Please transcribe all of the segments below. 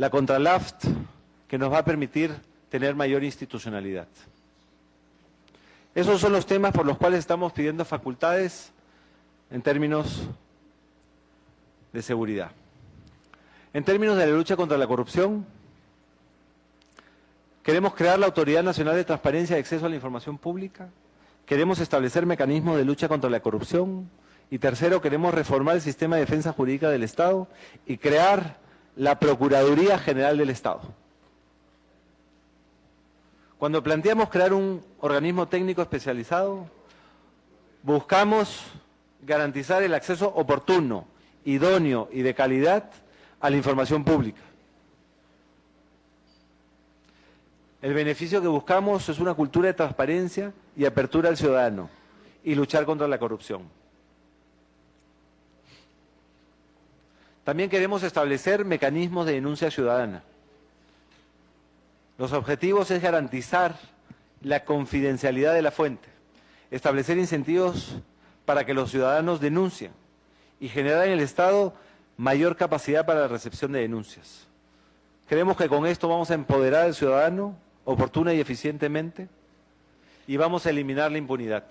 la Contralaft, que nos va a permitir tener mayor institucionalidad. Esos son los temas por los cuales estamos pidiendo facultades en términos de seguridad. En términos de la lucha contra la corrupción, queremos crear la Autoridad Nacional de Transparencia y Acceso a la Información Pública, queremos establecer mecanismos de lucha contra la corrupción y tercero, queremos reformar el sistema de defensa jurídica del Estado y crear la Procuraduría General del Estado. Cuando planteamos crear un organismo técnico especializado, buscamos garantizar el acceso oportuno, idóneo y de calidad a la información pública. El beneficio que buscamos es una cultura de transparencia y apertura al ciudadano y luchar contra la corrupción. También queremos establecer mecanismos de denuncia ciudadana. Los objetivos es garantizar la confidencialidad de la fuente, establecer incentivos para que los ciudadanos denuncien y generar en el Estado mayor capacidad para la recepción de denuncias. Creemos que con esto vamos a empoderar al ciudadano oportuna y eficientemente y vamos a eliminar la impunidad.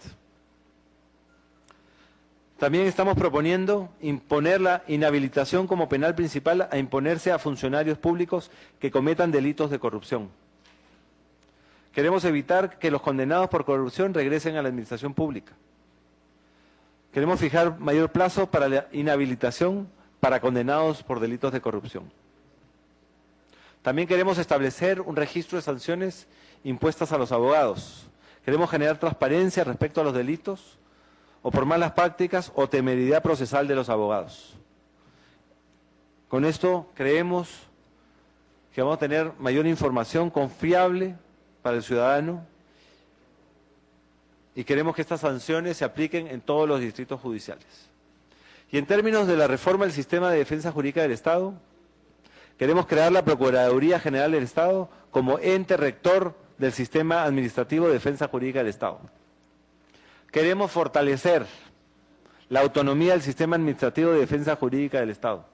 También estamos proponiendo imponer la inhabilitación como penal principal a imponerse a funcionarios públicos que cometan delitos de corrupción. Queremos evitar que los condenados por corrupción regresen a la administración pública. Queremos fijar mayor plazo para la inhabilitación para condenados por delitos de corrupción. También queremos establecer un registro de sanciones impuestas a los abogados. Queremos generar transparencia respecto a los delitos o por malas prácticas o temeridad procesal de los abogados. Con esto creemos que vamos a tener mayor información confiable para el ciudadano y queremos que estas sanciones se apliquen en todos los distritos judiciales. Y en términos de la reforma del sistema de defensa jurídica del Estado, queremos crear la Procuraduría General del Estado como ente rector del sistema administrativo de defensa jurídica del Estado. Queremos fortalecer la autonomía del sistema administrativo de defensa jurídica del Estado.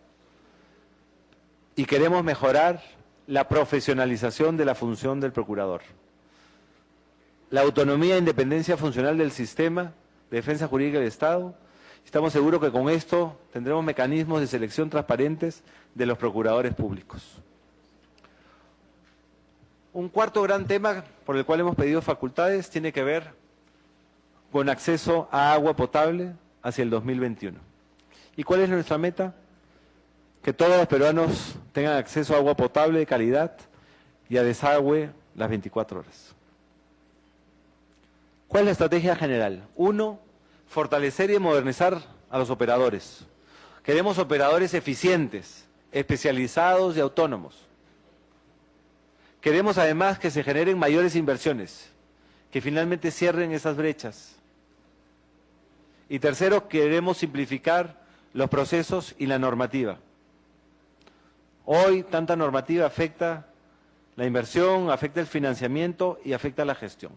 Y queremos mejorar la profesionalización de la función del procurador. La autonomía e independencia funcional del sistema de defensa jurídica del Estado. Estamos seguros que con esto tendremos mecanismos de selección transparentes de los procuradores públicos. Un cuarto gran tema por el cual hemos pedido facultades tiene que ver con acceso a agua potable hacia el 2021. ¿Y cuál es nuestra meta? Que todos los peruanos tengan acceso a agua potable de calidad y a desagüe las 24 horas. ¿Cuál es la estrategia general? Uno, fortalecer y modernizar a los operadores. Queremos operadores eficientes, especializados y autónomos. Queremos además que se generen mayores inversiones, que finalmente cierren esas brechas. Y tercero, queremos simplificar los procesos y la normativa. Hoy tanta normativa afecta la inversión, afecta el financiamiento y afecta la gestión.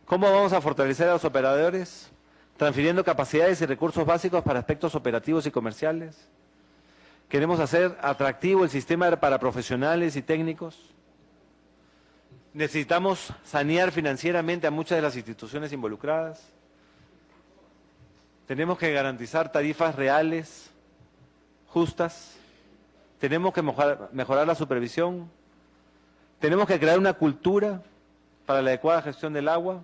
¿Cómo vamos a fortalecer a los operadores? Transfiriendo capacidades y recursos básicos para aspectos operativos y comerciales. Queremos hacer atractivo el sistema para profesionales y técnicos. Necesitamos sanear financieramente a muchas de las instituciones involucradas. Tenemos que garantizar tarifas reales, justas. Tenemos que mejorar la supervisión. Tenemos que crear una cultura para la adecuada gestión del agua.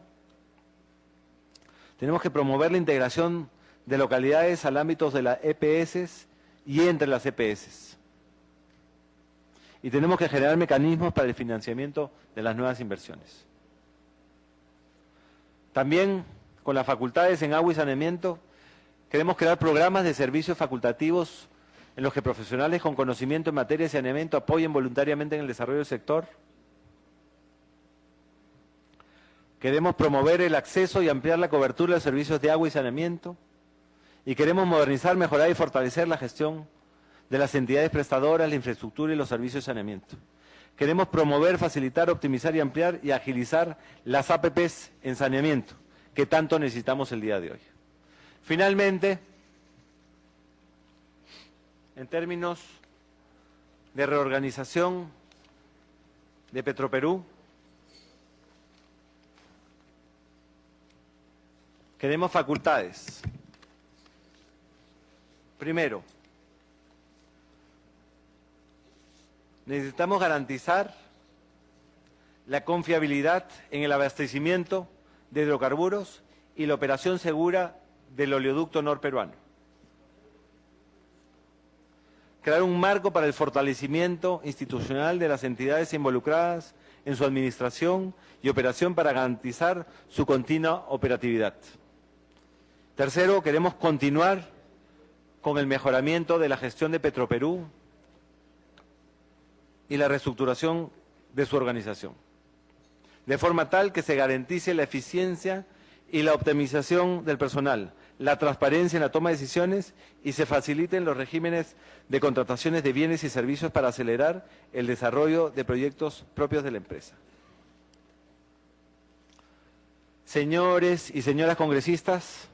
Tenemos que promover la integración de localidades al ámbito de las EPS y entre las EPS. Y tenemos que generar mecanismos para el financiamiento de las nuevas inversiones. También, con las facultades en agua y saneamiento, queremos crear programas de servicios facultativos en los que profesionales con conocimiento en materia de saneamiento apoyen voluntariamente en el desarrollo del sector. Queremos promover el acceso y ampliar la cobertura de servicios de agua y saneamiento. Y queremos modernizar, mejorar y fortalecer la gestión de las entidades prestadoras, la infraestructura y los servicios de saneamiento. Queremos promover, facilitar, optimizar y ampliar y agilizar las APPs en saneamiento, que tanto necesitamos el día de hoy. Finalmente, en términos de reorganización de Petroperú, queremos facultades. Primero, necesitamos garantizar la confiabilidad en el abastecimiento de hidrocarburos y la operación segura del oleoducto norperuano. Crear un marco para el fortalecimiento institucional de las entidades involucradas en su administración y operación para garantizar su continua operatividad. Tercero, queremos continuar con el mejoramiento de la gestión de Petroperú y la reestructuración de su organización, de forma tal que se garantice la eficiencia y la optimización del personal, la transparencia en la toma de decisiones y se faciliten los regímenes de contrataciones de bienes y servicios para acelerar el desarrollo de proyectos propios de la empresa. Señores y señoras congresistas,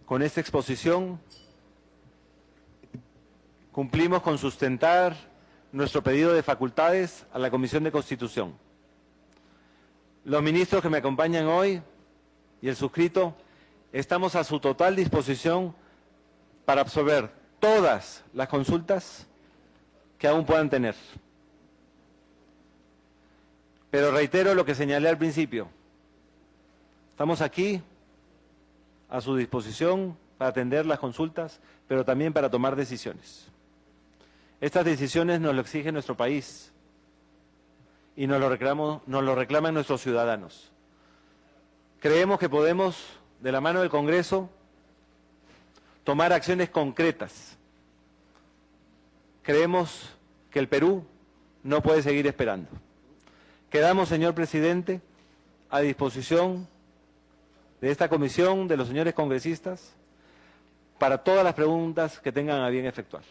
con esta exposición cumplimos con sustentar nuestro pedido de facultades a la Comisión de Constitución. Los ministros que me acompañan hoy y el suscrito, estamos a su total disposición para absorber todas las consultas que aún puedan tener. Pero reitero lo que señalé al principio. Estamos aquí a su disposición para atender las consultas, pero también para tomar decisiones. Estas decisiones nos lo exige nuestro país y nos lo reclaman nuestros ciudadanos. Creemos que podemos, de la mano del Congreso, tomar acciones concretas. Creemos que el Perú no puede seguir esperando. Quedamos, señor presidente, a disposición de esta comisión, de los señores congresistas, para todas las preguntas que tengan a bien efectuar.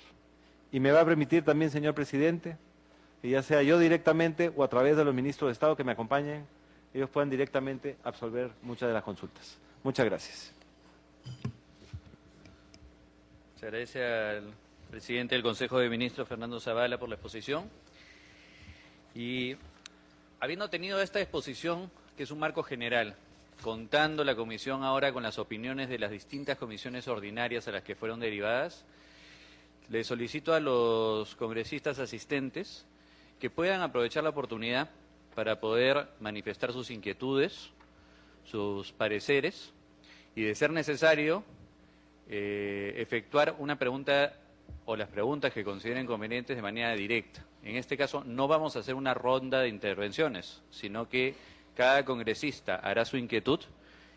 Y me va a permitir también, señor presidente, que ya sea yo directamente o a través de los ministros de Estado que me acompañen, ellos puedan directamente absolver muchas de las consultas. Muchas gracias. Se agradece al presidente del Consejo de Ministros, Fernando Zavala, por la exposición. Y habiendo tenido esta exposición, que es un marco general, contando la comisión ahora con las opiniones de las distintas comisiones ordinarias a las que fueron derivadas, le solicito a los congresistas asistentes que puedan aprovechar la oportunidad para poder manifestar sus inquietudes, sus pareceres y, de ser necesario, efectuar una pregunta o las preguntas que consideren convenientes de manera directa. En este caso no vamos a hacer una ronda de intervenciones, sino que cada congresista hará su inquietud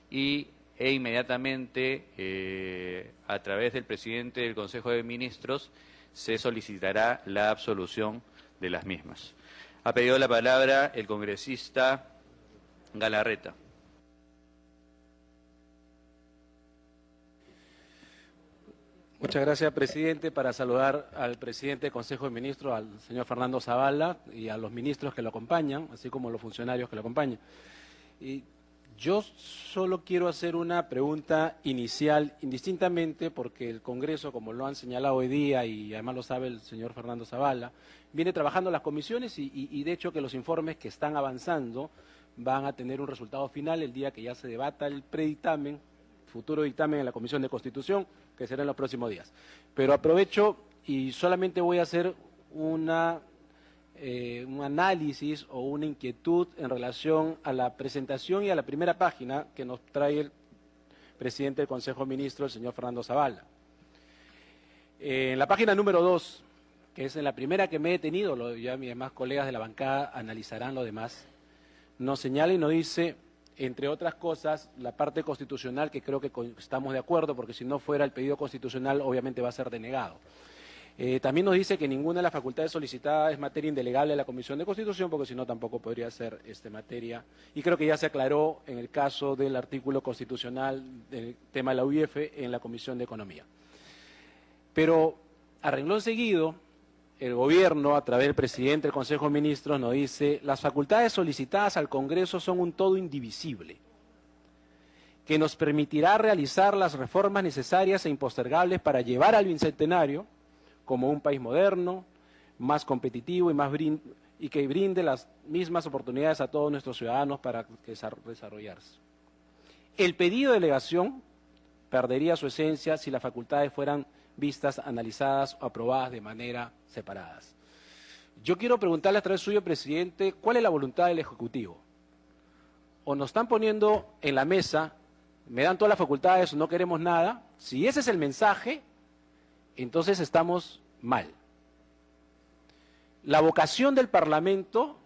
e inmediatamente, a través del presidente del Consejo de Ministros, se solicitará la absolución de las mismas. Ha pedido la palabra el congresista Galarreta. Muchas gracias, presidente. Para saludar al presidente del Consejo de Ministros, al señor Fernando Zavala, y a los ministros que lo acompañan, así como a los funcionarios que lo acompañan. Y yo solo quiero hacer una pregunta inicial, indistintamente, porque el Congreso, como lo han señalado hoy día, y además lo sabe el señor Fernando Zavala, viene trabajando en las comisiones y de hecho que los informes que están avanzando van a tener un resultado final el día que ya se debata el predictamen, futuro dictamen en la Comisión de Constitución, que será en los próximos días. Pero aprovecho y solamente voy a hacer un análisis o una inquietud en relación a la presentación y a la primera página que nos trae el presidente del Consejo de Ministros, el señor Fernando Zavala. En la página número 2, que es en la primera que me he detenido, ya mis demás colegas de la bancada analizarán lo demás, nos señala y nos dice, entre otras cosas, la parte constitucional, que creo que estamos de acuerdo, porque si no fuera el pedido constitucional, obviamente va a ser denegado. También nos dice que ninguna de las facultades solicitadas es materia indelegable de la Comisión de Constitución, porque si no tampoco podría ser materia. Y creo que ya se aclaró en el caso del artículo constitucional del tema de la UIF en la Comisión de Economía. Pero a renglón seguido, el Gobierno, a través del presidente del Consejo de Ministros, nos dice: las facultades solicitadas al Congreso son un todo indivisible, que nos permitirá realizar las reformas necesarias e impostergables para llevar al bicentenario como un país moderno, más competitivo y que brinde las mismas oportunidades a todos nuestros ciudadanos para desarrollarse. El pedido de delegación perdería su esencia si las facultades fueran vistas, analizadas o aprobadas de manera separadas. Yo quiero preguntarle a través suyo, presidente, ¿cuál es la voluntad del Ejecutivo? O nos están poniendo en la mesa, me dan todas las facultades, no queremos nada. Si ese es el mensaje, entonces estamos mal. La vocación del Parlamento,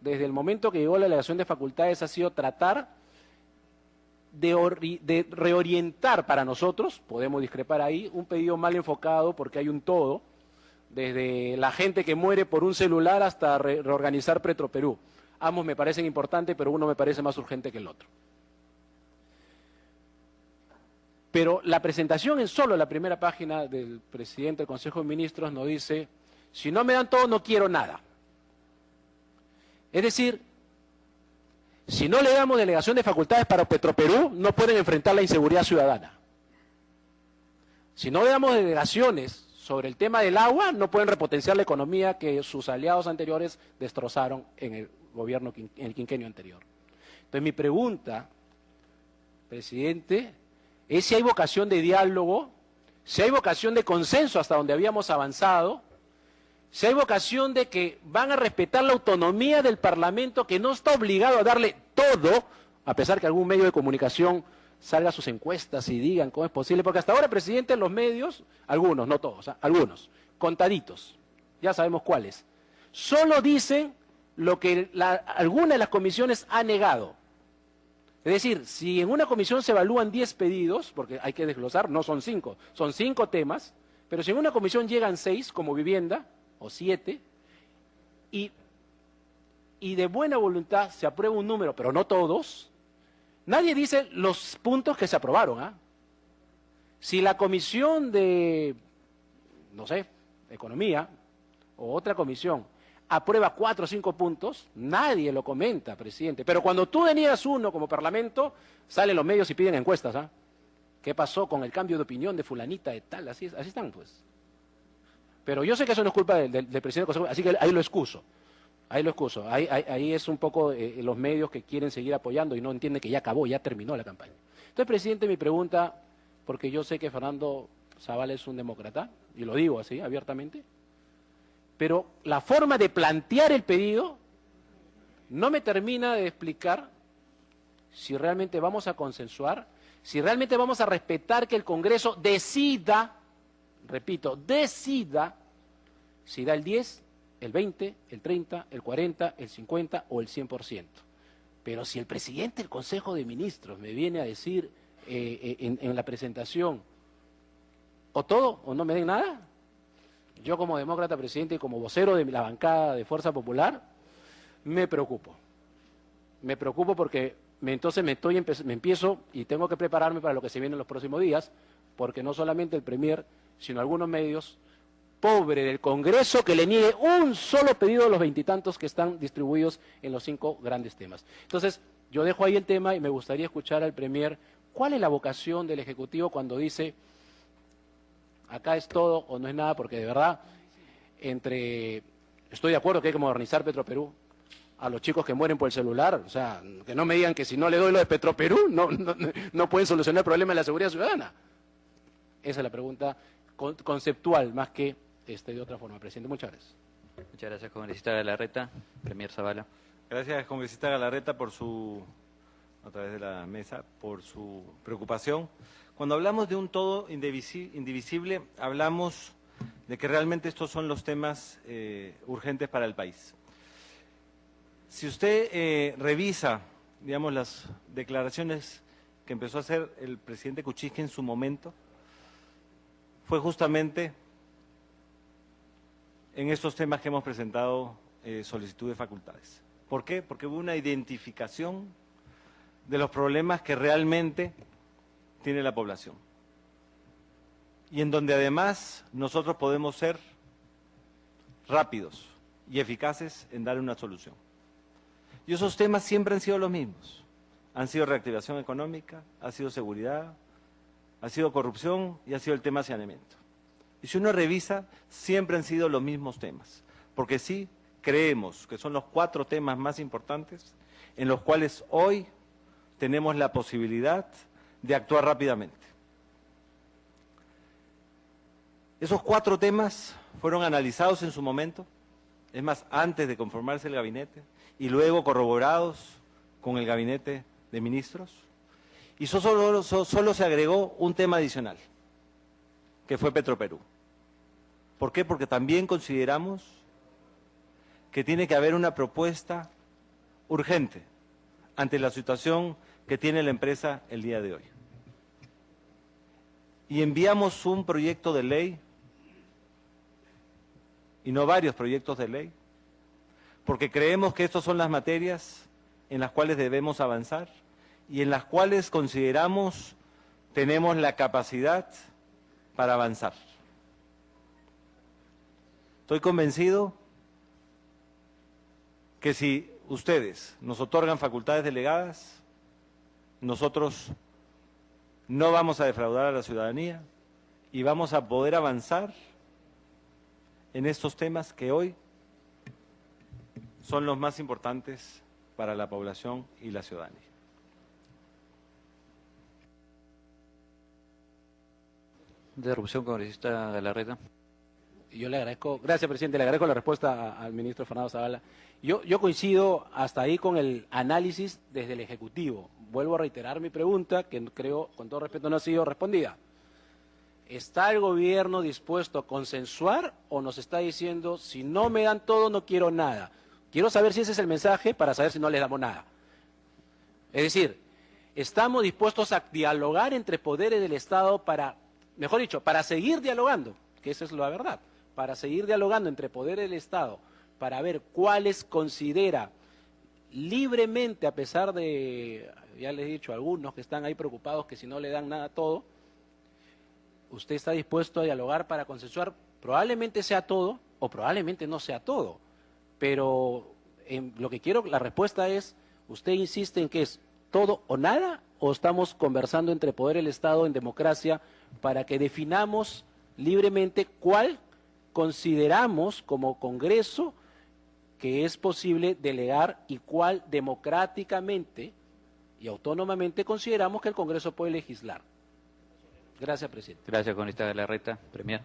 desde el momento que llegó la delegación de facultades, ha sido tratar de reorientar para nosotros, podemos discrepar ahí, un pedido mal enfocado porque hay un todo, desde la gente que muere por un celular hasta reorganizar Petroperú. Ambos me parecen importantes, pero uno me parece más urgente que el otro. Pero la presentación en solo la primera página del presidente del Consejo de Ministros nos dice, si no me dan todo, no quiero nada. Es decir, si no le damos delegación de facultades para Petroperú, no pueden enfrentar la inseguridad ciudadana. Si no le damos delegaciones sobre el tema del agua, no pueden repotenciar la economía que sus aliados anteriores destrozaron en el gobierno, en el quinquenio anterior. Entonces mi pregunta, presidente, es si hay vocación de diálogo, si hay vocación de consenso hasta donde habíamos avanzado, si hay vocación de que van a respetar la autonomía del Parlamento, que no está obligado a darle todo, a pesar que algún medio de comunicación salga a sus encuestas y digan cómo es posible, porque hasta ahora, presidente, los medios, algunos, no todos, algunos, contaditos, ya sabemos cuáles, solo dicen lo que alguna de las comisiones ha negado. Es decir, si en una comisión se evalúan 10 pedidos, porque hay que desglosar, no son 5, son 5 temas, pero si en una comisión llegan 6, como vivienda, o 7, y de buena voluntad se aprueba un número, pero no todos, nadie dice los puntos que se aprobaron. ¿Ah? Si la comisión de, no sé, economía, o otra comisión, aprueba 4 o 5 puntos, nadie lo comenta, presidente. Pero cuando tú deniegas uno como Parlamento, salen los medios y piden encuestas. ¿Ah? ¿Qué pasó con el cambio de opinión de fulanita de tal? Así están, pues. Pero yo sé que eso no es culpa del presidente del Consejo, así que ahí lo excuso. Ahí es un poco los medios que quieren seguir apoyando y no entienden que ya acabó, ya terminó la campaña. Entonces, presidente, mi pregunta, porque yo sé que Fernando Zavala es un demócrata, y lo digo así, abiertamente, pero la forma de plantear el pedido no me termina de explicar si realmente vamos a consensuar, si realmente vamos a respetar que el Congreso decida, repito, decida si da el 10, el 20, el 30, el 40, el 50 o el 100%. Pero si el presidente del Consejo de Ministros me viene a decir en la presentación, o todo o no me den nada, yo como demócrata, presidente, y como vocero de la bancada de Fuerza Popular, me preocupo. Me preocupo porque entonces me empiezo y tengo que prepararme para lo que se viene en los próximos días, porque no solamente el Premier, sino algunos medios, pobre del Congreso que le niegue un solo pedido de los 20 y tantos que están distribuidos en los 5 grandes temas. Entonces, yo dejo ahí el tema y me gustaría escuchar al Premier cuál es la vocación del Ejecutivo cuando dice, acá es todo o no es nada, porque de verdad, estoy de acuerdo que hay que modernizar Petroperú, a los chicos que mueren por el celular, o sea, que no me digan que si no le doy lo de Petroperú, no pueden solucionar el problema de la seguridad ciudadana. Esa es la pregunta conceptual, más que de otra forma. Presidente, muchas gracias. Muchas gracias, congresista Galarreta. Premier Zavala. Gracias, congresista Galarreta, a través de la mesa, por su preocupación. Cuando hablamos de un todo indivisible, hablamos de que realmente estos son los temas urgentes para el país. Si usted revisa, digamos, las declaraciones que empezó a hacer el presidente Kuczynski en su momento, fue justamente en estos temas que hemos presentado solicitud de facultades. ¿Por qué? Porque hubo una identificación de los problemas que realmente tiene la población. Y en donde además nosotros podemos ser rápidos y eficaces en dar una solución. Y esos temas siempre han sido los mismos. Han sido reactivación económica, ha sido seguridad, ha sido corrupción y ha sido el tema saneamiento. Y si uno revisa, siempre han sido los mismos temas. Porque sí, creemos que son los 4 temas más importantes en los cuales hoy tenemos la posibilidad de actuar rápidamente. Esos 4 temas fueron analizados en su momento, es más, antes de conformarse el gabinete, y luego corroborados con el gabinete de ministros, y solo se agregó un tema adicional, que fue Petroperú. ¿Por qué? Porque también consideramos que tiene que haber una propuesta urgente ante la situación que tiene la empresa el día de hoy. Y enviamos un proyecto de ley, y no varios proyectos de ley, porque creemos que estas son las materias en las cuales debemos avanzar y en las cuales consideramos tenemos la capacidad para avanzar. Estoy convencido que si ustedes nos otorgan facultades delegadas, nosotros no vamos a defraudar a la ciudadanía y vamos a poder avanzar en estos temas que hoy son los más importantes para la población y la ciudadanía. Interrupción, congresista Galarreta. Yo le agradezco, gracias presidente, le agradezco la respuesta al ministro Fernando Zavala. Yo coincido hasta ahí con el análisis desde el Ejecutivo. Vuelvo a reiterar mi pregunta, que creo, con todo respeto, no ha sido respondida. ¿Está el gobierno dispuesto a consensuar o nos está diciendo, si no me dan todo, no quiero nada? Quiero saber si ese es el mensaje para saber si no les damos nada. Es decir, ¿estamos dispuestos a dialogar entre poderes del Estado para, mejor dicho, para seguir dialogando? Que esa es la verdad. Para seguir dialogando entre poderes del Estado, para ver cuáles considera libremente, a pesar de, ya les he dicho, algunos que están ahí preocupados que si no le dan nada a todo, usted está dispuesto a dialogar para consensuar, probablemente sea todo o probablemente no sea todo, pero lo que quiero, la respuesta es, ¿usted insiste en que es todo o nada o estamos conversando entre poder del Estado en democracia para que definamos libremente cuál consideramos como Congreso que es posible delegar y cuál democráticamente y autónomamente consideramos que el Congreso puede legislar? Gracias, presidente. Gracias, congresista Galarreta. Premier.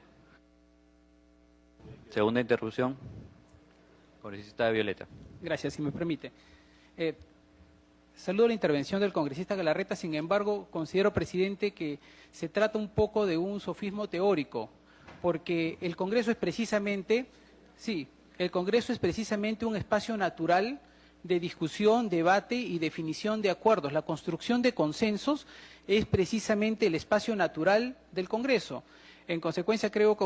Segunda interrupción, congresista Violeta. Gracias, si me permite. Saludo la intervención del congresista Galarreta, sin embargo, considero, presidente, que se trata un poco de un sofismo teórico, porque el Congreso es precisamente, un espacio natural de discusión, debate y definición de acuerdos. La construcción de consensos es precisamente el espacio natural del Congreso. En consecuencia, creo,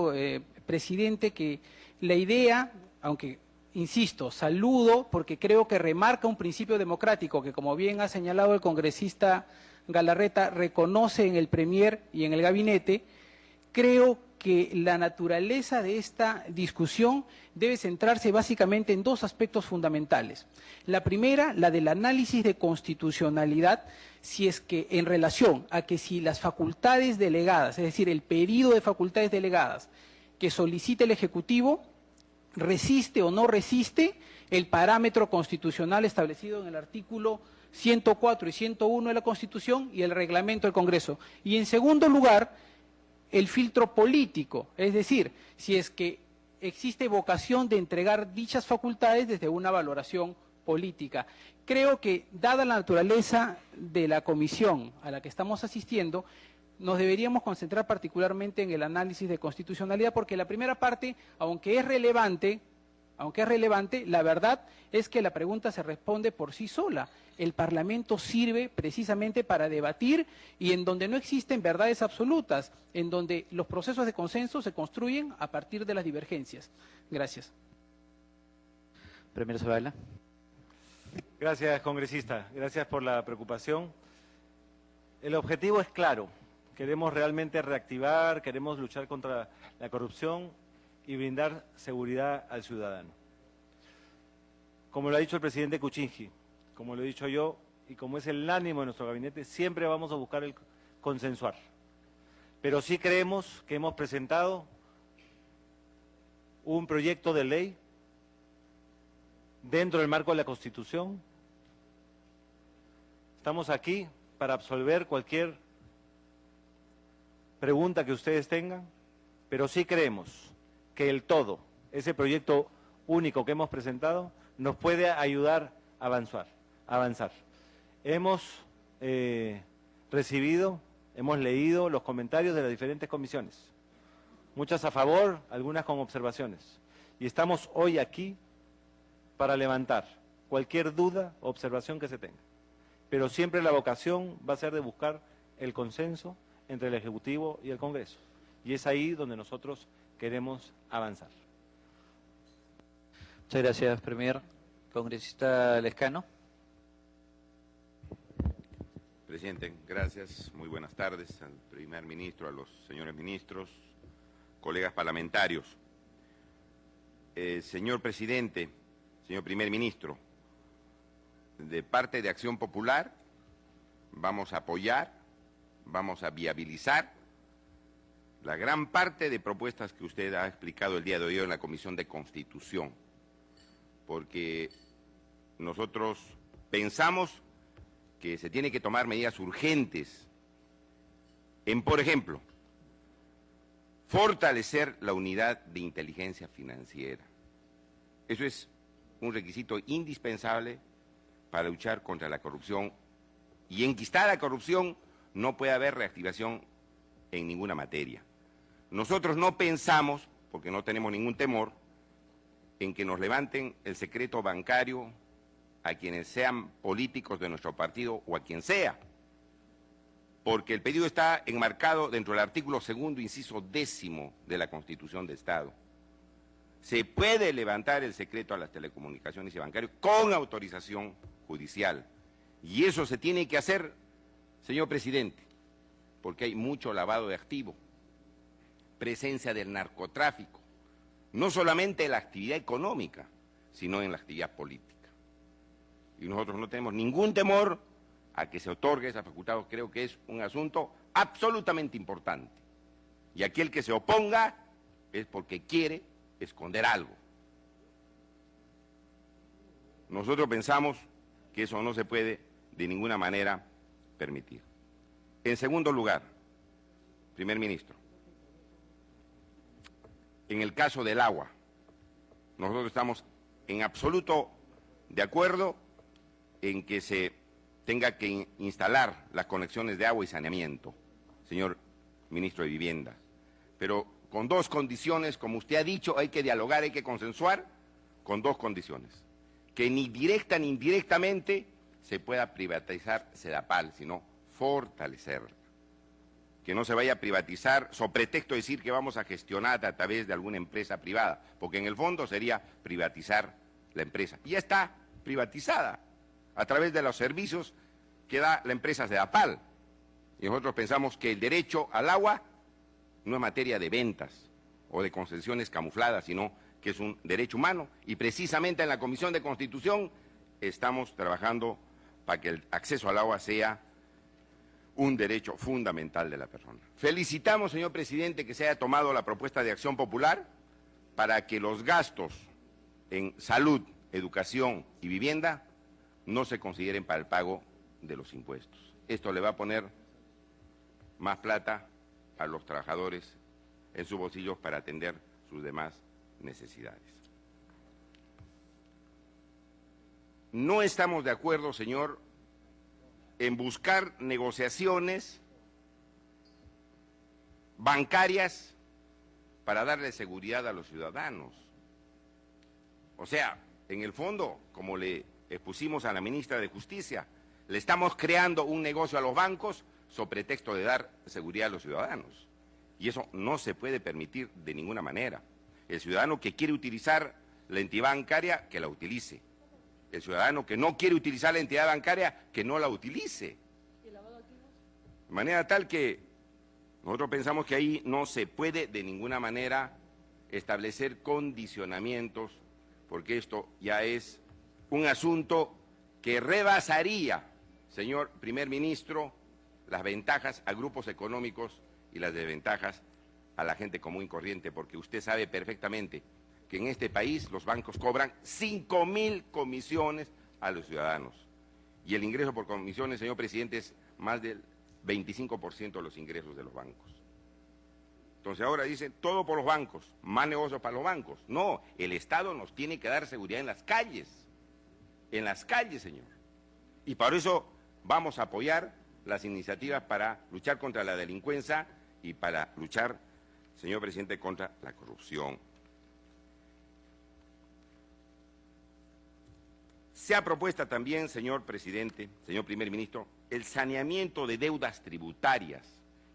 presidente, que la idea, aunque, insisto, saludo, porque creo que remarca un principio democrático que, como bien ha señalado el congresista Galarreta, reconoce en el Premier y en el Gabinete, creo que la naturaleza de esta discusión debe centrarse básicamente en 2 aspectos fundamentales. La primera, la del análisis de constitucionalidad, si es que en relación a que si las facultades delegadas, es decir, el pedido de facultades delegadas que solicite el Ejecutivo, resiste o no resiste el parámetro constitucional establecido en el artículo 104 y 101 de la Constitución y el reglamento del Congreso. Y en segundo lugar, el filtro político, es decir, si es que existe vocación de entregar dichas facultades desde una valoración política. Creo que, dada la naturaleza de la comisión a la que estamos asistiendo, nos deberíamos concentrar particularmente en el análisis de constitucionalidad, porque la primera parte, aunque es relevante, la verdad es que la pregunta se responde por sí sola. El Parlamento sirve precisamente para debatir y en donde no existen verdades absolutas, en donde los procesos de consenso se construyen a partir de las divergencias. Gracias. Premier Zavala. Gracias, congresista. Gracias por la preocupación. El objetivo es claro. Queremos realmente reactivar, queremos luchar contra la corrupción y brindar seguridad al ciudadano. Como lo ha dicho el presidente Kuczynski, como lo he dicho yo, y como es el ánimo de nuestro gabinete, siempre vamos a buscar el consensuar. Pero sí creemos que hemos presentado un proyecto de ley dentro del marco de la Constitución. Estamos aquí para absolver cualquier pregunta que ustedes tengan, pero sí creemos que el todo, ese proyecto único que hemos presentado, nos puede ayudar a avanzar. Hemos recibido, hemos leído los comentarios de las diferentes comisiones, muchas a favor, algunas con observaciones, y estamos hoy aquí para levantar cualquier duda o observación que se tenga. Pero siempre la vocación va a ser de buscar el consenso entre el Ejecutivo y el Congreso. Y es ahí donde nosotros queremos avanzar. Muchas gracias, Premier. Congresista Lescano. Presidente, gracias. Muy buenas tardes al primer ministro, a los señores ministros, colegas parlamentarios. Señor presidente, señor primer ministro, de parte de Acción Popular vamos a apoyar, vamos a viabilizar la gran parte de propuestas que usted ha explicado el día de hoy en la Comisión de Constitución, porque nosotros pensamos que se tiene que tomar medidas urgentes en, por ejemplo, fortalecer la unidad de inteligencia financiera. Eso es un requisito indispensable para luchar contra la corrupción, y enquistada la corrupción no puede haber reactivación en ninguna materia. Nosotros no pensamos, porque no tenemos ningún temor, en que nos levanten el secreto bancario a quienes sean políticos de nuestro partido o a quien sea, porque el pedido está enmarcado dentro del artículo 2º, inciso 10º de la Constitución de Estado. Se puede levantar el secreto a las telecomunicaciones y bancarios con autorización judicial, y eso se tiene que hacer, señor presidente, porque hay mucho lavado de activos, presencia del narcotráfico, no solamente en la actividad económica, sino en la actividad política. Y nosotros no tenemos ningún temor a que se otorgue esa facultad. Creo que es un asunto absolutamente importante. Y aquel que se oponga es porque quiere esconder algo. Nosotros pensamos que eso no se puede de ninguna manera permitir. En segundo lugar, primer ministro, en el caso del agua, nosotros estamos en absoluto de acuerdo en que se tenga que instalar las conexiones de agua y saneamiento, señor ministro de Vivienda, pero con dos condiciones, como usted ha dicho, hay que dialogar, hay que consensuar, con dos condiciones: que ni directa ni indirectamente se pueda privatizar Sedapal, sino fortalecerla. Que no se vaya a privatizar so pretexto de decir que vamos a gestionar a través de alguna empresa privada, porque en el fondo sería privatizar la empresa. Y ya está privatizada a través de los servicios que da la empresa Sedapal. Y nosotros pensamos que el derecho al agua no es materia de ventas o de concesiones camufladas, sino que es un derecho humano, y precisamente en la Comisión de Constitución estamos trabajando para que el acceso al agua sea un derecho fundamental de la persona. Felicitamos, señor presidente, que se haya tomado la propuesta de Acción Popular para que los gastos en salud, educación y vivienda no se consideren para el pago de los impuestos. Esto le va a poner más plata a los trabajadores en sus bolsillos para atender sus demás necesidades. No estamos de acuerdo, señor, en buscar negociaciones bancarias para darle seguridad a los ciudadanos. O sea, en el fondo, como le expusimos a la ministra de Justicia, le estamos creando un negocio a los bancos so pretexto de dar seguridad a los ciudadanos. Y eso no se puede permitir de ninguna manera. El ciudadano que quiere utilizar la entidad bancaria, que la utilice. El ciudadano que no quiere utilizar la entidad bancaria, que no la utilice. De manera tal que nosotros pensamos que ahí no se puede de ninguna manera establecer condicionamientos, porque esto ya es un asunto que rebasaría, señor primer ministro, las ventajas a grupos económicos y las desventajas a la gente común y corriente, porque usted sabe perfectamente que en este país los bancos cobran 5.000 comisiones a los ciudadanos. Y el ingreso por comisiones, señor presidente, es más del 25% de los ingresos de los bancos. Entonces ahora dicen, todo por los bancos, más negocios para los bancos. No, el Estado nos tiene que dar seguridad en las calles, señor. Y por eso vamos a apoyar las iniciativas para luchar contra la delincuencia y para luchar, señor presidente, contra la corrupción. Se ha propuesto también, señor presidente, señor primer ministro, el saneamiento de deudas tributarias.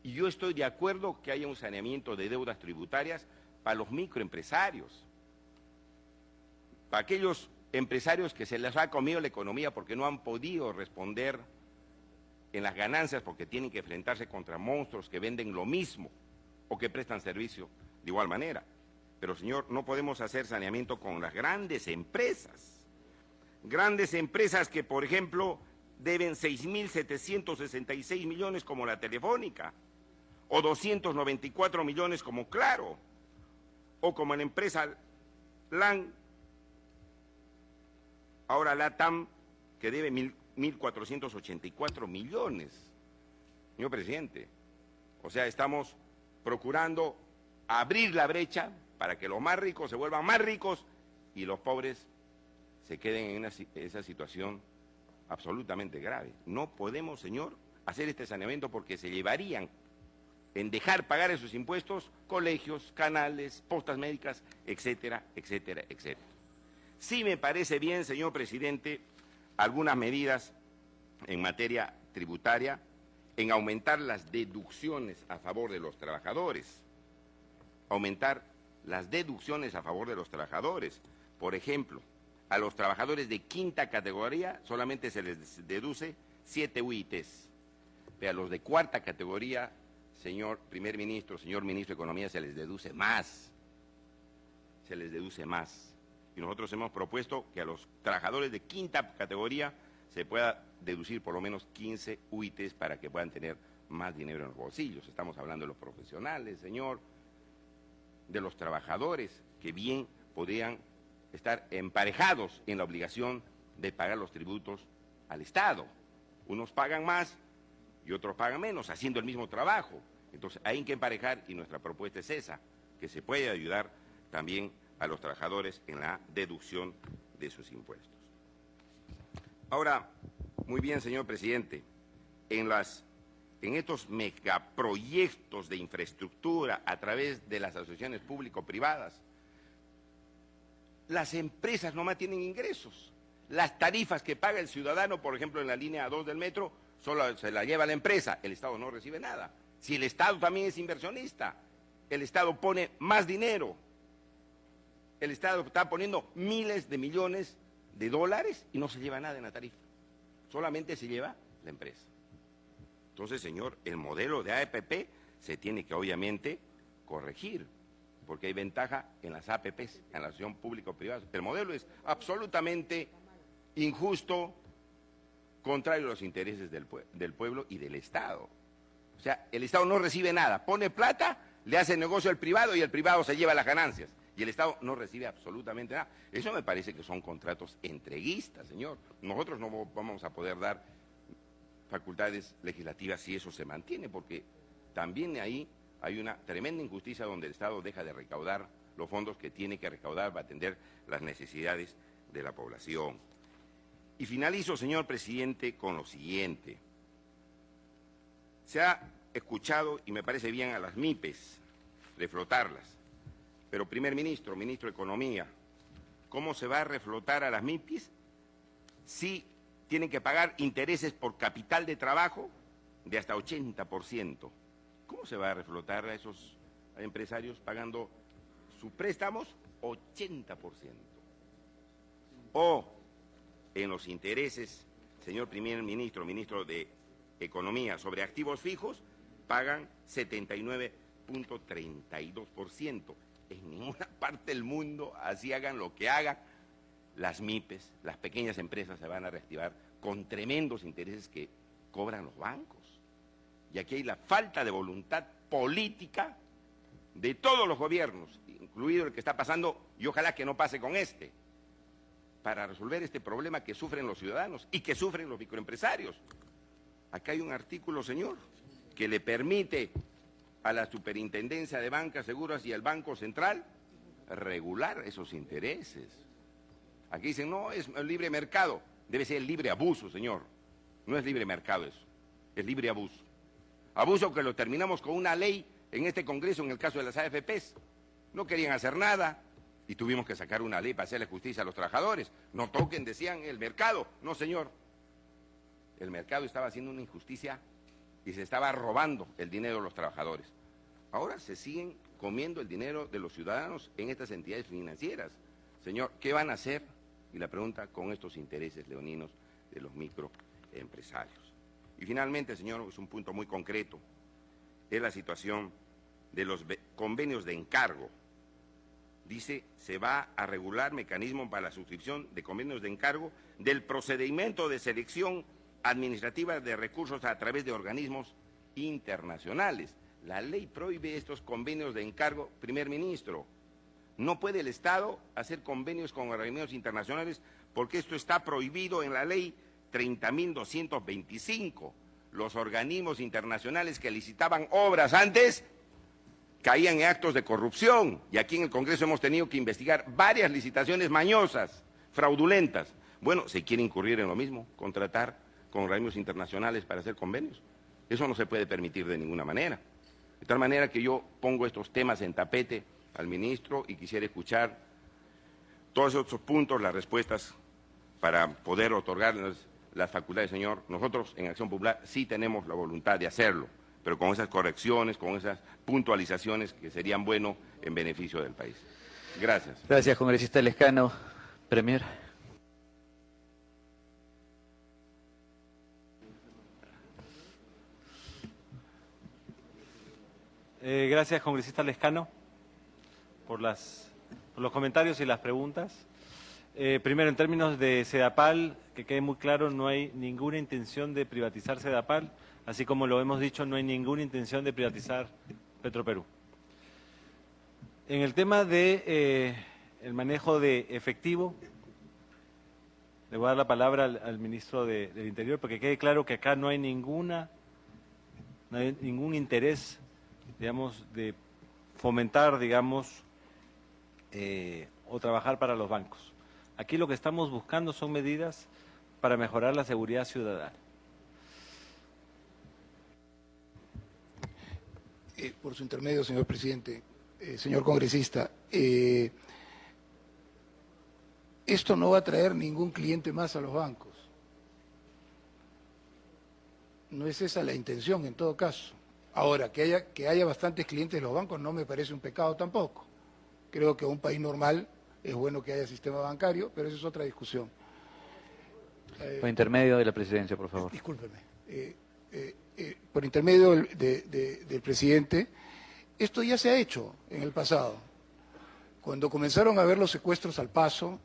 Y yo estoy de acuerdo que haya un saneamiento de deudas tributarias para los microempresarios, para aquellos empresarios que se les ha comido la economía porque no han podido responder en las ganancias porque tienen que enfrentarse contra monstruos que venden lo mismo o que prestan servicio de igual manera. Pero, señor, no podemos hacer saneamiento con las grandes empresas. Grandes empresas que, por ejemplo, deben 6.766 millones como la Telefónica, o 294 millones como Claro, o como la empresa LAN, ahora LATAM, que debe 1.484 millones. Señor presidente, o sea, estamos procurando abrir la brecha para que los más ricos se vuelvan más ricos y los pobres se queden en esa situación absolutamente grave. No podemos, señor, hacer este saneamiento porque se llevarían en dejar pagar esos impuestos colegios, canales, postas médicas, etcétera, etcétera, etcétera. Sí me parece bien, señor presidente, algunas medidas en materia tributaria, en aumentar las deducciones a favor de los trabajadores. Aumentar las deducciones a favor de los trabajadores. Por ejemplo, a los trabajadores de quinta categoría solamente se les deduce 7 UITs. Pero a los de cuarta categoría, señor primer ministro, señor ministro de Economía, se les deduce más. Se les deduce más. Y nosotros hemos propuesto que a los trabajadores de quinta categoría se pueda deducir por lo menos 15 UITs para que puedan tener más dinero en los bolsillos. Estamos hablando de los profesionales, señor, de los trabajadores que bien podrían estar emparejados en la obligación de pagar los tributos al Estado. Unos pagan más y otros pagan menos, haciendo el mismo trabajo. Entonces hay que emparejar y nuestra propuesta es esa, que se puede ayudar también a los trabajadores en la deducción de sus impuestos. Ahora, muy bien, señor presidente, en estos megaproyectos de infraestructura a través de las asociaciones público-privadas, las empresas nomás tienen ingresos. Las tarifas que paga el ciudadano, por ejemplo, en la línea 2 del metro, solo se la lleva la empresa, el Estado no recibe nada. Si el Estado también es inversionista, el Estado pone más dinero, el Estado está poniendo miles de millones de dólares y no se lleva nada en la tarifa, solamente se lleva la empresa. Entonces, señor, el modelo de APP se tiene que obviamente corregir, porque hay ventaja en las APPs, en la asociación público-privada. El modelo es absolutamente injusto, contrario a los intereses del pueblo y del Estado. O sea, el Estado no recibe nada, pone plata, le hace negocio al privado y el privado se lleva las ganancias. Y el Estado no recibe absolutamente nada. Eso me parece que son contratos entreguistas, señor. Nosotros no vamos a poder dar facultades legislativas si eso se mantiene, porque también ahí hay una tremenda injusticia donde el Estado deja de recaudar los fondos que tiene que recaudar para atender las necesidades de la población. Y finalizo, señor presidente, con lo siguiente. Se ha escuchado, y me parece bien, a las MIPES, reflotarlas. Pero, primer ministro, ministro de Economía, ¿cómo se va a reflotar a las MIPES si tienen que pagar intereses por capital de trabajo de hasta 80%? ¿Cómo se va a reflotar a esos empresarios pagando sus préstamos 80%? O en los intereses, señor primer ministro, ministro de Economía, sobre activos fijos, pagan 79.32%. En ninguna parte del mundo, así hagan lo que hagan, las MIPES, las pequeñas empresas se van a reactivar con tremendos intereses que cobran los bancos. Y aquí hay la falta de voluntad política de todos los gobiernos, incluido el que está pasando, y ojalá que no pase con este, para resolver este problema que sufren los ciudadanos y que sufren los microempresarios. Acá hay un artículo, señor, que le permite a la Superintendencia de Bancas Seguras y al Banco Central regular esos intereses. Aquí dicen, no, es el libre mercado. Debe ser el libre abuso, señor. No es libre mercado eso, es libre abuso. Abuso que lo terminamos con una ley en este Congreso, en el caso de las AFPs. No querían hacer nada y tuvimos que sacar una ley para hacerle justicia a los trabajadores. No toquen, decían, el mercado. No, señor. El mercado estaba haciendo una injusticia y se estaba robando el dinero de los trabajadores. Ahora se siguen comiendo el dinero de los ciudadanos en estas entidades financieras. Señor, ¿qué van a hacer? Y la pregunta, con estos intereses leoninos de los microempresarios. Y finalmente, señor, es un punto muy concreto, es la situación de los convenios de encargo. Dice, se va a regular mecanismo para la suscripción de convenios de encargo del procedimiento de selección administrativa de recursos a través de organismos internacionales. La ley prohíbe estos convenios de encargo, primer ministro. No puede el Estado hacer convenios con organismos internacionales porque esto está prohibido en la ley 30.225. Los organismos internacionales que licitaban obras antes caían en actos de corrupción y aquí en el Congreso hemos tenido que investigar varias licitaciones mañosas, fraudulentas. Bueno, ¿se quiere incurrir en lo mismo? ¿Contratar con organismos internacionales para hacer convenios? Eso no se puede permitir de ninguna manera. De tal manera que yo pongo estos temas en tapete al ministro y quisiera escuchar todos estos puntos, las respuestas para poder otorgarles las facultades, señor. Nosotros en Acción Popular sí tenemos la voluntad de hacerlo, pero con esas correcciones, con esas puntualizaciones que serían buenos en beneficio del país. Gracias. Gracias, congresista Lescano. Premier. Gracias, congresista Lescano, por los comentarios y las preguntas. Primero, en términos de Sedapal, que quede muy claro, no hay ninguna intención de privatizar Sedapal, así como lo hemos dicho, no hay ninguna intención de privatizar Petroperú. En el tema de el manejo de efectivo, le voy a dar la palabra al ministro del Interior, porque quede claro que acá no hay ningún interés, digamos, de fomentar, digamos, o trabajar para los bancos. Aquí lo que estamos buscando son medidas para mejorar la seguridad ciudadana. Por su intermedio, señor presidente, señor congresista, esto no va a traer ningún cliente más a los bancos. No es esa la intención, en todo caso. Ahora, que haya bastantes clientes de los bancos no me parece un pecado tampoco. Creo que en un país normal es bueno que haya sistema bancario, pero esa es otra discusión. Por intermedio de la presidencia, por favor. Discúlpeme. Por intermedio del presidente, esto ya se ha hecho en el pasado. Cuando comenzaron a haber los secuestros al paso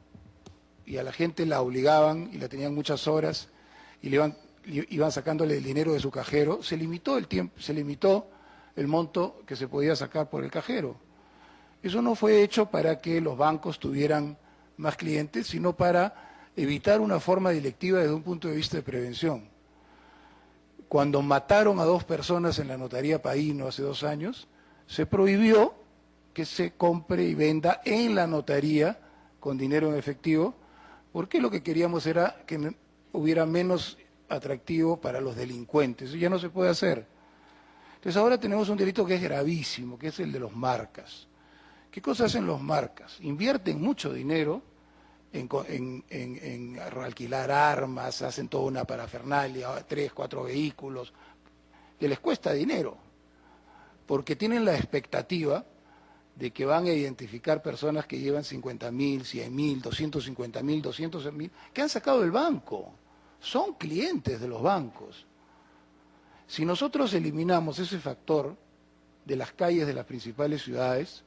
y a la gente la obligaban y la tenían muchas horas y iban sacándole el dinero de su cajero, se limitó el tiempo, se limitó el monto que se podía sacar por el cajero. Eso no fue hecho para que los bancos tuvieran más clientes, sino para evitar una forma delictiva desde un punto de vista de prevención. Cuando mataron a 2 personas en la notaría Paíno hace 2 años, se prohibió que se compre y venda en la notaría con dinero en efectivo, porque lo que queríamos era que hubiera menos atractivo para los delincuentes. Eso ya no se puede hacer. Entonces ahora tenemos un delito que es gravísimo, que es el de los marcas. ¿Qué cosas hacen los marcas? Invierten mucho dinero en alquilar armas, hacen toda una parafernalia, 3, 4 vehículos, que les cuesta dinero, porque tienen la expectativa de que van a identificar personas que llevan 50.000, 100.000, 250.000, 200.000, que han sacado del banco. Son clientes de los bancos. Si nosotros eliminamos ese factor de las calles de las principales ciudades,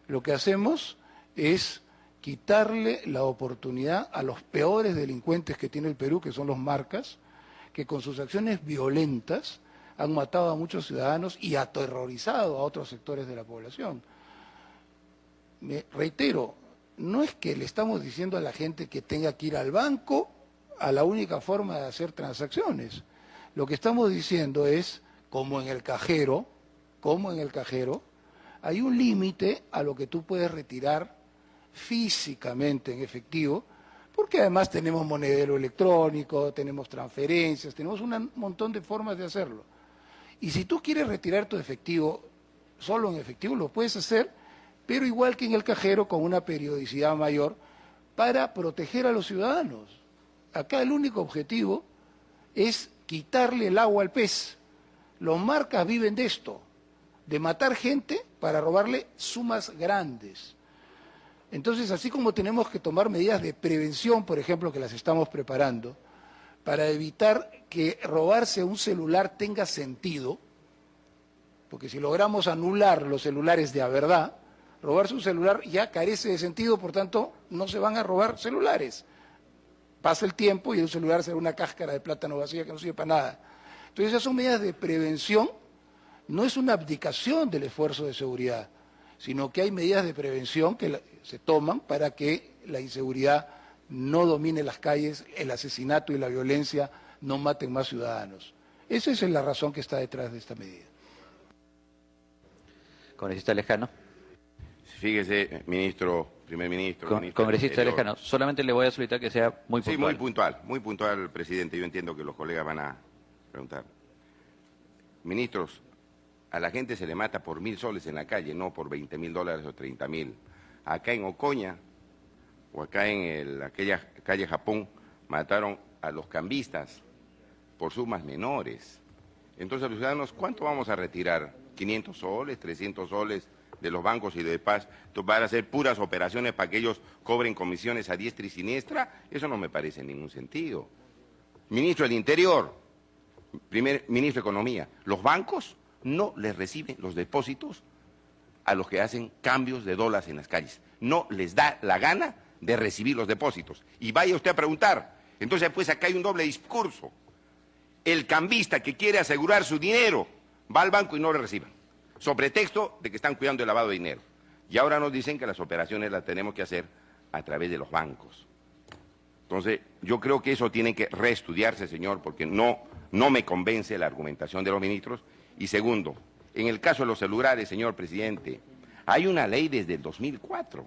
lo que hacemos es quitarle la oportunidad a los peores delincuentes que tiene el Perú, que son los marcas, que con sus acciones violentas han matado a muchos ciudadanos y aterrorizado a otros sectores de la población. me reitero, no es que le estamos diciendo a la gente que tenga que ir al banco a la única forma de hacer transacciones. Lo que estamos diciendo es, como en el cajero, hay un límite a lo que tú puedes retirar físicamente en efectivo, porque además tenemos monedero electrónico, tenemos transferencias, tenemos un montón de formas de hacerlo. Y si tú quieres retirar tu efectivo, solo en efectivo lo puedes hacer, pero igual que en el cajero, con una periodicidad mayor, para proteger a los ciudadanos. Acá el único objetivo es quitarle el agua al pez. Los marcas viven de esto, de matar gente para robarle sumas grandes. Entonces, así como tenemos que tomar medidas de prevención, por ejemplo, que las estamos preparando, para evitar que robarse un celular tenga sentido, porque si logramos anular los celulares de a verdad, robarse un celular ya carece de sentido, por tanto, no se van a robar celulares. Pasa el tiempo y el celular será una cáscara de plátano vacía que no sirve para nada. Entonces, esas son medidas de prevención, no es una abdicación del esfuerzo de seguridad, sino que hay medidas de prevención que se toman para que la inseguridad no domine las calles, el asesinato y la violencia no maten más ciudadanos. Esa es la razón que está detrás de esta medida. Congresista Lejano. Fíjese, primer ministro. Congresista Lejano, solamente le voy a solicitar que sea muy puntual. Sí, muy puntual, presidente. Yo entiendo que los colegas van a preguntar. Ministros, a la gente se le mata por 1.000 soles en la calle, no por $20.000 o 30.000. Acá en Ocoña, o acá en aquella calle Japón, mataron a los cambistas por sumas menores. Entonces, los ciudadanos, ¿cuánto vamos a retirar? ¿500 soles, 300 soles de los bancos y de paz? ¿Van a hacer puras operaciones para que ellos cobren comisiones a diestra y siniestra? Eso no me parece en ningún sentido. Ministro del Interior, primer ministro de Economía, los bancos no les reciben los depósitos a los que hacen cambios de dólares en las calles. No les da la gana de recibir los depósitos. Y vaya usted a preguntar. Entonces, pues acá hay un doble discurso. El cambista que quiere asegurar su dinero va al banco y no lo reciben, sobre pretexto de que están cuidando el lavado de dinero. Y ahora nos dicen que las operaciones las tenemos que hacer a través de los bancos. Entonces, yo creo que eso tiene que reestudiarse, señor, porque no me convence la argumentación de los ministros. Y segundo, en el caso de los celulares, señor presidente, hay una ley desde el 2004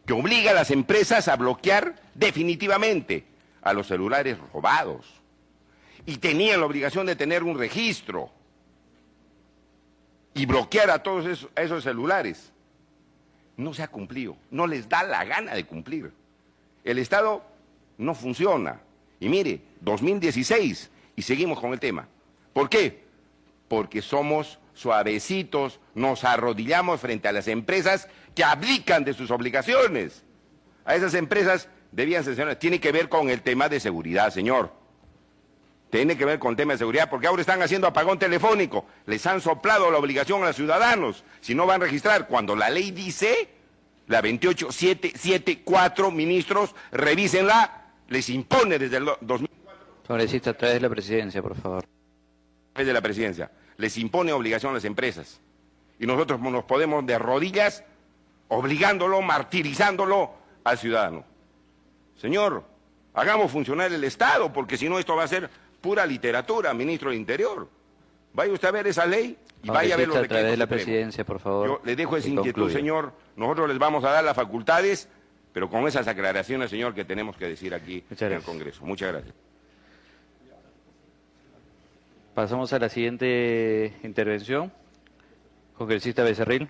que obliga a las empresas a bloquear definitivamente a los celulares robados. Y tenían la obligación de tener un registro y bloquear a todos esos celulares. No se ha cumplido, no les da la gana de cumplir. El Estado no funciona. Y mire, 2016 y seguimos con el tema. ¿Por qué? Porque somos suavecitos, nos arrodillamos frente a las empresas que abdican de sus obligaciones. A esas empresas debían sancionar. Tiene que ver con el tema de seguridad, señor. Tiene que ver con el tema de seguridad, porque ahora están haciendo apagón telefónico. Les han soplado la obligación a los ciudadanos. Si no van a registrar, cuando la ley dice, la 28774, ministros, revísenla, les impone desde el 2004. Congresista, a través de la presidencia, por favor. De la presidencia, les impone obligación a las empresas. Y nosotros nos podemos de rodillas obligándolo, martirizándolo al ciudadano. Señor, hagamos funcionar el Estado, porque si no esto va a ser pura literatura, ministro del Interior. Vaya usted a ver esa ley y vaya a ver los decretos. A través de la supremos. Presidencia, por favor. Yo le dejo esa inquietud, concluya. señor. Nosotros les vamos a dar las facultades, pero con esas aclaraciones, señor, que tenemos que decir aquí en el Congreso. Muchas gracias. Pasamos a la siguiente intervención. Congresista Becerril.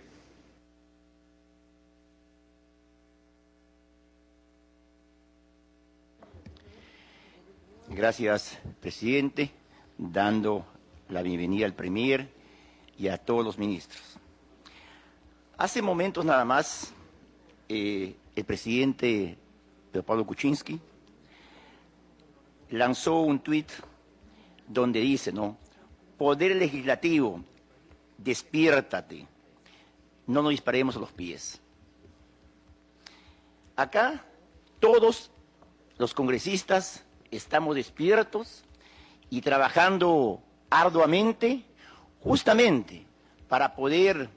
Gracias, presidente, dando la bienvenida al Premier y a todos los ministros. Hace momentos nada más, el presidente Pedro Pablo Kuczynski lanzó un tuit donde dice, ¿no? Poder legislativo, despiértate, no nos disparemos a los pies. Acá todos los congresistas estamos despiertos y trabajando arduamente justamente para poder